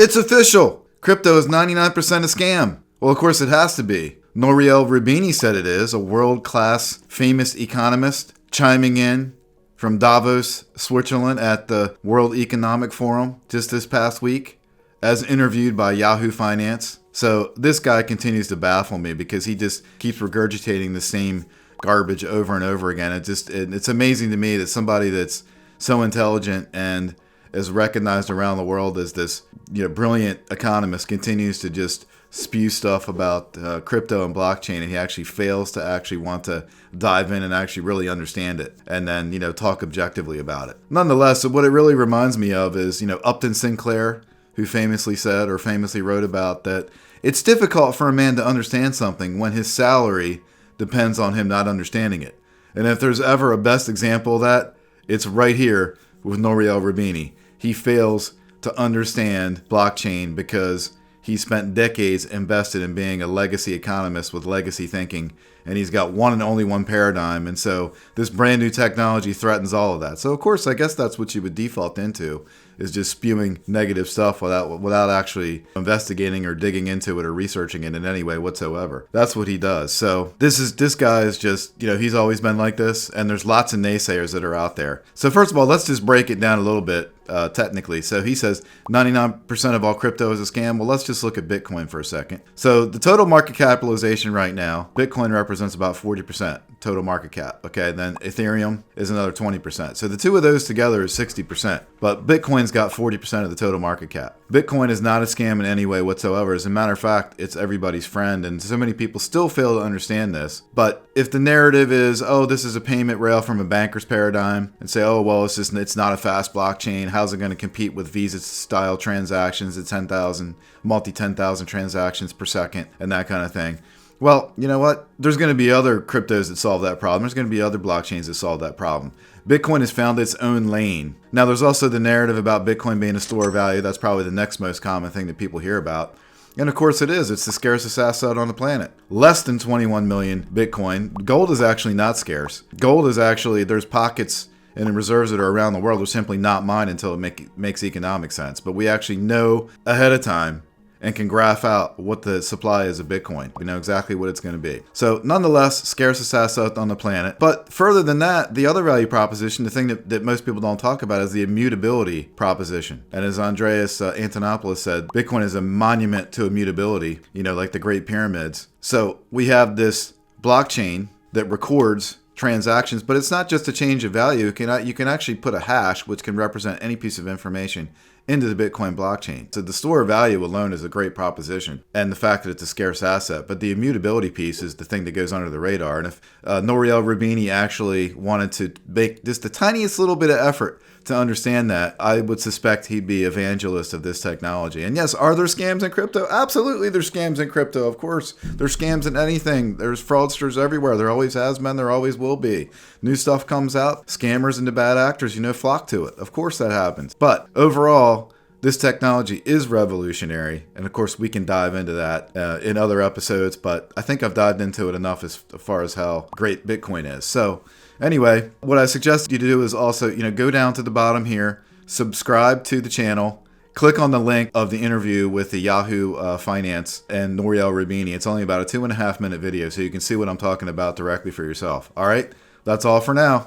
It's official. Crypto is 99% a scam. Well, of course it has to be. Nouriel Roubini said it is, a world-class famous economist chiming in from Davos, Switzerland at the World Economic Forum just this past week, as interviewed by Yahoo Finance. So this guy continues to baffle me because he just keeps regurgitating the same garbage over and over again. It's amazing to me that somebody that's so intelligent and is recognized around the world as this brilliant economist continues to just spew stuff about crypto and blockchain, and he actually fails to actually want to dive in and actually really understand it and then talk objectively about it. Nonetheless, what it really reminds me of is Upton Sinclair, who famously said or famously wrote about that it's difficult for a man to understand something when his salary depends on him not understanding it. And if there's ever a best example of that, it's right here with Nouriel Roubini. He fails to understand blockchain because he spent decades invested in being a legacy economist with legacy thinking, and he's got one and only one paradigm. And so this brand new technology threatens all of that. So of course, I guess that's what you would default into, is just spewing negative stuff without actually investigating or digging into it or researching it in any way whatsoever. That's what he does. So this guy is just, he's always been like this, and there's lots of naysayers that are out there. So first of all, let's just break it down a little bit technically. So he says 99% of all crypto is a scam. Well, let's just look at Bitcoin for a second. So the total market capitalization right now, Bitcoin represents about 40% total market cap. Okay, then Ethereum is another 20%. So the two of those together is 60%. But Bitcoin's got 40% of the total market cap. Bitcoin is not a scam in any way whatsoever. As a matter of fact, it's everybody's friend, and so many people still fail to understand this. But if the narrative is, oh, this is a payment rail from a banker's paradigm, and say, oh, well, it's not a fast blockchain. How's it going to compete with Visa-style transactions at 10,000 transactions per second, and that kind of thing? Well, you know what? There's going to be other cryptos that solve that problem. There's going to be other blockchains that solve that problem. Bitcoin has found its own lane. Now, there's also the narrative about Bitcoin being a store of value. That's probably the next most common thing that people hear about. And of course it is. It's the scarcest asset on the planet. Less than 21 million Bitcoin. Gold is actually not scarce. Gold is actually, there's pockets and the reserves that are around the world are simply not mined until it makes economic sense. But we actually know ahead of time and can graph out what the supply is of Bitcoin. We know exactly what it's going to be. So nonetheless, scarcest asset on the planet. But further than that, the other value proposition, the thing that most people don't talk about, is the immutability proposition. And as Andreas Antonopoulos said, Bitcoin is a monument to immutability, like the Great Pyramids. So we have this blockchain that records transactions, but it's not just a change of value. You can actually put a hash, which can represent any piece of information, into the Bitcoin blockchain. So the store of value alone is a great proposition, and the fact that it's a scarce asset. But the immutability piece is the thing that goes under the radar. And if Nouriel Roubini actually wanted to make just the tiniest little bit of effort to understand that, I would suspect he'd be evangelist of this technology. And yes, are there scams in crypto? Absolutely, there's scams in crypto. Of course, there's scams in anything. There's fraudsters everywhere. There always has been. There always will be. New stuff comes out. Scammers and the bad actors, flock to it. Of course that happens. But overall, this technology is revolutionary. And of course, we can dive into that in other episodes. But I think I've dived into it enough as far as how great Bitcoin is. So anyway, what I suggest you to do is also, go down to the bottom here, subscribe to the channel, click on the link of the interview with the Yahoo Finance and Nouriel Roubini. It's only about a 2.5 minute video, so you can see what I'm talking about directly for yourself. All right, that's all for now.